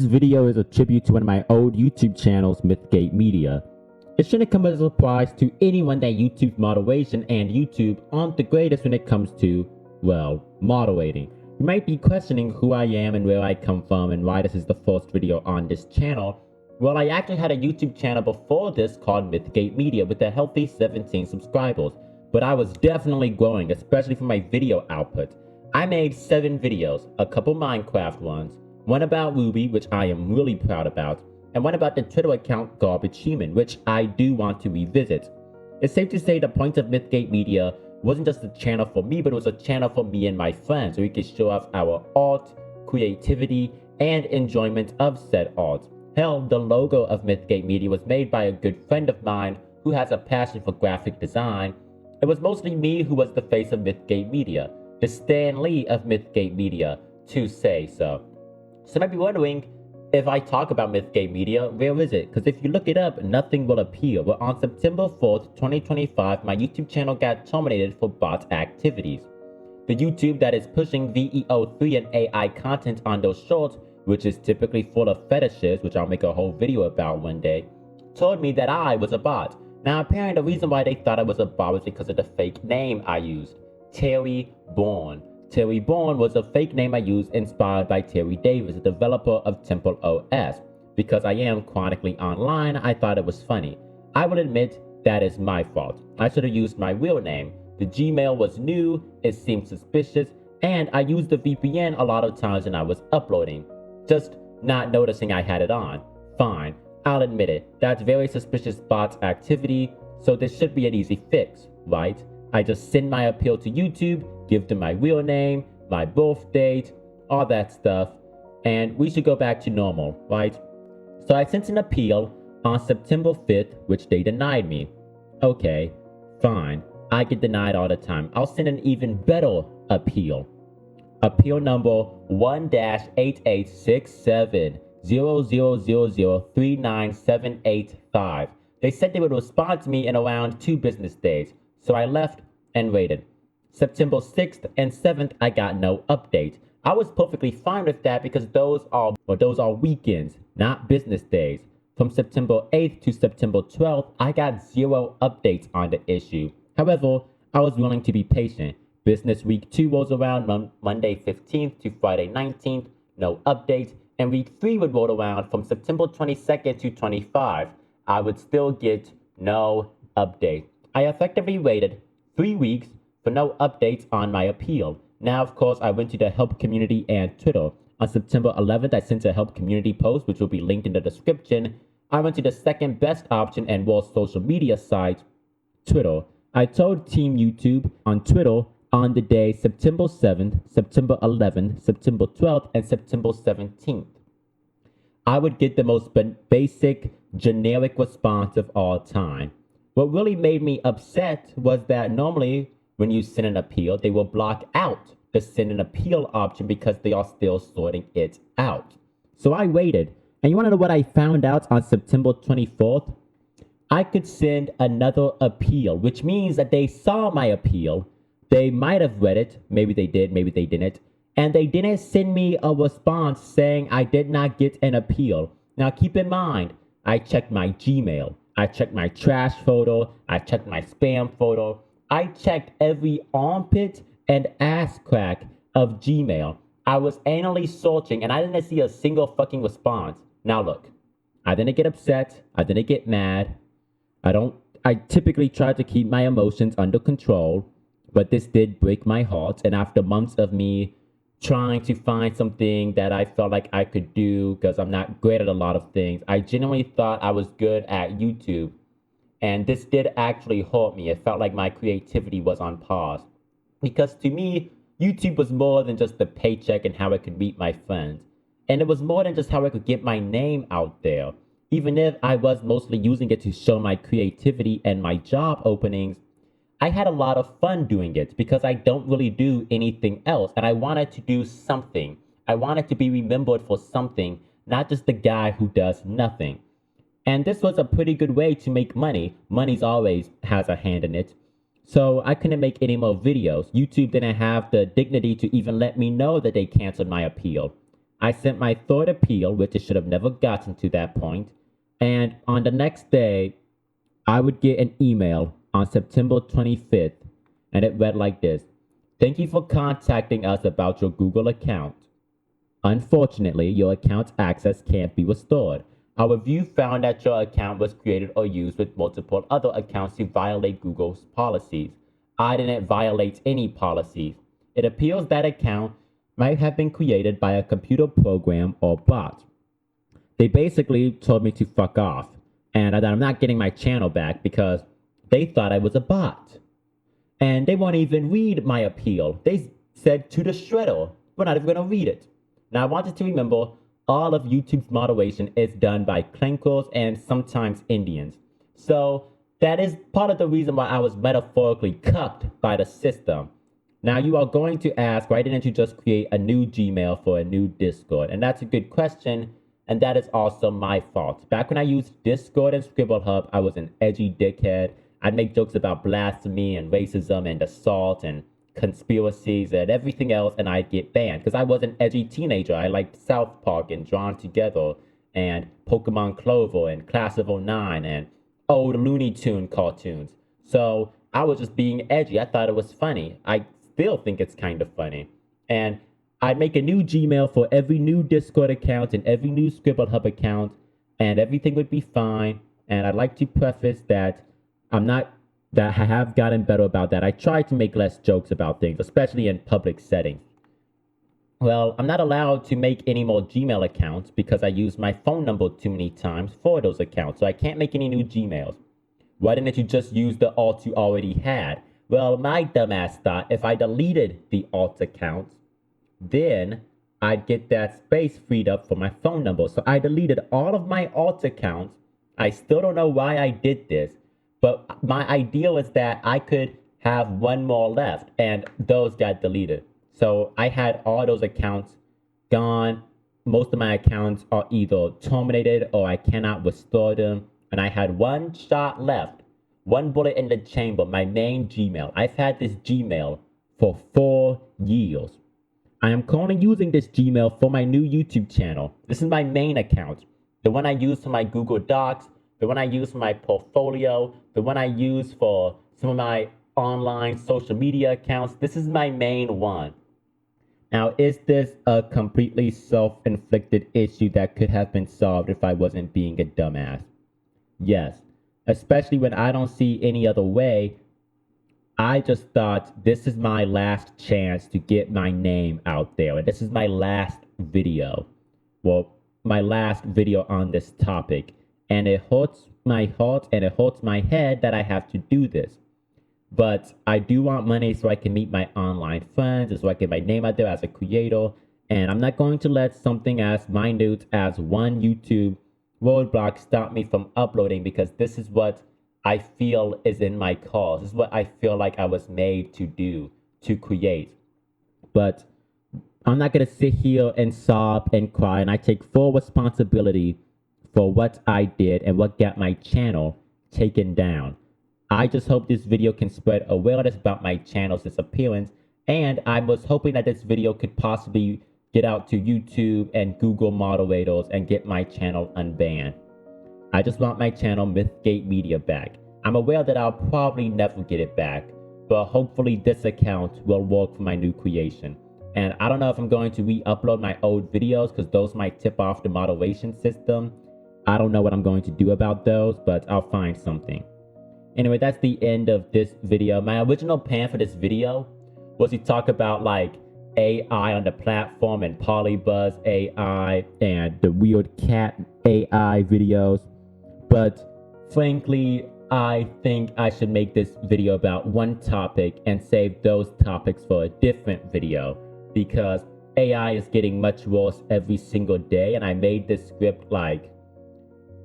This video is a tribute to one of my old YouTube channels, Mythgate Media. It shouldn't come as a surprise to anyone that YouTube's moderation and YouTube aren't the greatest when it comes to, well, moderating. You might be questioning who I am and where I come from and why this is the first video on this channel. Well, I actually had a YouTube channel before this called Mythgate Media with a healthy 17 subscribers, but I was definitely growing, especially for my video output. I made 7 videos, a couple Minecraft ones, one about Ruby, which I am really proud about, and one about the Twitter account Garbage Human, which I do want to revisit. It's safe to say the point of Mythgate Media wasn't just a channel for me, but it was a channel for me and my friends, so we could show off our art, creativity, and enjoyment of said art. Hell, the logo of Mythgate Media was made by a good friend of mine who has a passion for graphic design. It was mostly me who was the face of Mythgate Media, the Stan Lee of Mythgate Media, to say so. So you might be wondering, if I talk about Mythgate Media, where is it? Because if you look it up, nothing will appear. But on September 4th, 2025, my YouTube channel got terminated for bot activities. The YouTube that is pushing VEO3 and AI content on those shorts, which is typically full of fetishes, which I'll make a whole video about one day, told me that I was a bot. Now apparently the reason why they thought I was a bot was because of the fake name I used, Terry Bourne. Terry Bourne was a fake name I used inspired by Terry Davis, a developer of Temple OS. Because I am chronically online, I thought it was funny. I will admit that is my fault. I should have used my real name. The Gmail was new, it seemed suspicious, and I used the VPN a lot of times when I was uploading. Just not noticing I had it on. Fine, I'll admit it. That's very suspicious bot activity, so this should be an easy fix, right? I just send my appeal to YouTube, give them my real name, my birth date, all that stuff, and we should go back to normal, right? So I sent an appeal on September 5th, which they denied me. Okay, fine. I get denied all the time. I'll send an even better appeal. Appeal number 1-88670000397885. They said they would respond to me in around 2 business days, so I left and waited. September 6th and 7th, I got no update. I was perfectly fine with that because those are weekends, not business days. From September 8th to September 12th, I got 0 updates on the issue. However, I was willing to be patient. Business week 2 rolls around Monday 15th to Friday 19th, no updates, and week 3 would roll around from September 22nd to 25. I would still get no update. I effectively waited 3 weeks for no updates on my appeal. Now, of course, I went to the help community and Twitter. On September 11th, I sent a help community post, which will be linked in the description. I went to the second best option and worst social media site, Twitter. I told Team YouTube on Twitter on the day September 7th, September 11th, September 12th, and September 17th. I would get the most basic, generic response of all time. What really made me upset was that normally when you send an appeal, they will block out the send an appeal option because they are still sorting it out. So I waited. And you want to know what I found out on September 24th? I could send another appeal, which means that they saw my appeal. They might have read it. Maybe they did, maybe they didn't. And they didn't send me a response saying I did not get an appeal. Now keep in mind, I checked my Gmail. I checked my trash photo. I checked my spam photo. I checked every armpit and ass crack of Gmail. I was anally searching and I didn't see a single fucking response. Now look, I didn't get upset. I didn't get mad. I typically try to keep my emotions under control, but this did break my heart. And after months of me trying to find something that I felt like I could do because I'm not great at a lot of things, I genuinely thought I was good at YouTube. And this did actually hurt me. It felt like my creativity was on pause. Because to me, YouTube was more than just the paycheck and how I could meet my friends. And it was more than just how I could get my name out there. Even if I was mostly using it to show my creativity and my job openings, I had a lot of fun doing it because I don't really do anything else. And I wanted to do something. I wanted to be remembered for something, not just the guy who does nothing. And this was a pretty good way to make money. Money's always has a hand in it. So I couldn't make any more videos. YouTube didn't have the dignity to even let me know that they canceled my appeal. I sent my third appeal, which it should have never gotten to that point. And on the next day, I would get an email on September 25th, and it read like this: "Thank you for contacting us about your Google account. Unfortunately, your account access can't be restored. Our review found that your account was created or used with multiple other accounts to violate Google's policies. I didn't violate any policies. It appears that account might have been created by a computer program or bot." They basically told me to fuck off and that I'm not getting my channel back because they thought I was a bot. And they won't even read my appeal. They said to the shredder, we're not even going to read it. Now, I wanted to remember all of YouTube's moderation is done by Klenkers and sometimes Indians. So that is part of the reason why I was metaphorically cucked by the system. Now, you are going to ask, why didn't you just create a new Gmail for a new Discord? And that's a good question. And that is also my fault. Back when I used Discord and ScribbleHub, I was an edgy dickhead. I'd make jokes about blasphemy and racism and assault and conspiracies and everything else, and I'd get banned because I was an edgy teenager. I liked South Park and Drawn Together and Pokemon Clover and Class of '09 and old Looney Tune cartoons. So I was just being edgy. I thought it was funny. I still think it's kind of funny. And I'd make a new Gmail for every new Discord account and every new ScribbleHub account, and everything would be fine. And I'd like to preface that I have gotten better about that. I try to make less jokes about things, especially in public settings. Well, I'm not allowed to make any more Gmail accounts because I used my phone number too many times for those accounts, so I can't make any new Gmails. Why didn't you just use the alt you already had? Well, my dumbass thought if I deleted the alt accounts, then I'd get that space freed up for my phone number. So I deleted all of my alt accounts. I still don't know why I did this. But my idea was that I could have one more left, and those got deleted. So I had all those accounts gone. Most of my accounts are either terminated or I cannot restore them. And I had one shot left, one bullet in the chamber, my main Gmail. I've had this Gmail for 4 years. I am currently using this Gmail for my new YouTube channel. This is my main account, the one I use for my Google Docs, the one I use for my portfolio, the one I use for some of my online social media accounts. This is my main one. Now, is this a completely self-inflicted issue that could have been solved if I wasn't being a dumbass? Yes, especially when I don't see any other way. I just thought this is my last chance to get my name out there. And this is my last video. Well, my last video on this topic. And it hurts my heart and it hurts my head that I have to do this. But I do want money so I can meet my online friends, and so I can get my name out there as a creator. And I'm not going to let something as minute as one YouTube roadblock stop me from uploading, because this is what I feel is in my cause. This is what I feel like I was made to do, to create. But I'm not going to sit here and sob and cry, and I take full responsibility for what I did and what got my channel taken down. I just hope this video can spread awareness about my channel's disappearance, and I was hoping that this video could possibly get out to YouTube and Google moderators and get my channel unbanned. I just want my channel Mythgate Media back. I'm aware that I'll probably never get it back, but hopefully this account will work for my new creation. And I don't know if I'm going to re-upload my old videos because those might tip off the moderation system. I don't know what I'm going to do about those, but I'll find something. Anyway, that's the end of this video. My original plan for this video was to talk about like AI on the platform and Polybuzz AI and the weird cat AI videos. But frankly, I think I should make this video about one topic and save those topics for a different video, because AI is getting much worse every single day. And I made this script like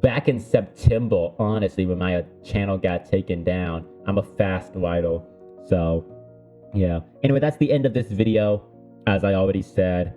back in September, honestly, when my channel got taken down. I'm a fast writer. So yeah. Anyway, that's the end of this video, as I already said.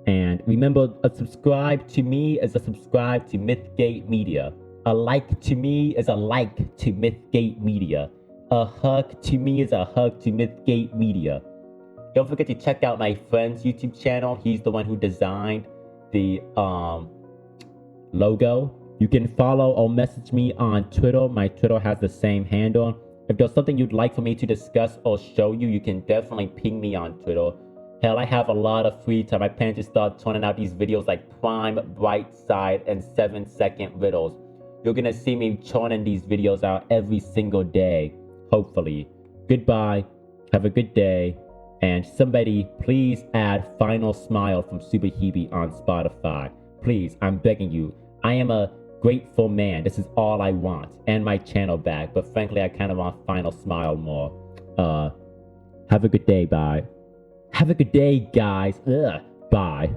And remember, a subscribe to me is a subscribe to Mythgate Media. A like to me is a like to Mythgate Media. A hug to me is a hug to Mythgate Media. Don't forget to check out my friend's YouTube channel. He's the one who designed the logo. You can follow or message me on Twitter. My Twitter has the same handle. If there's something you'd like for me to discuss or show you, you can definitely ping me on Twitter. Hell, I have a lot of free time. I plan to start turning out these videos like prime, bright side, and 7-second riddles. You're gonna see me churning these videos out every single day, hopefully. Goodbye, have a good day, and somebody please add Final Smile from Super Hebe on Spotify. Please, I'm begging you. I am a grateful man. This is all I want, and my channel back, but frankly, I kind of want Final Smile more. Have a good day, bye. Have a good day, guys. Bye.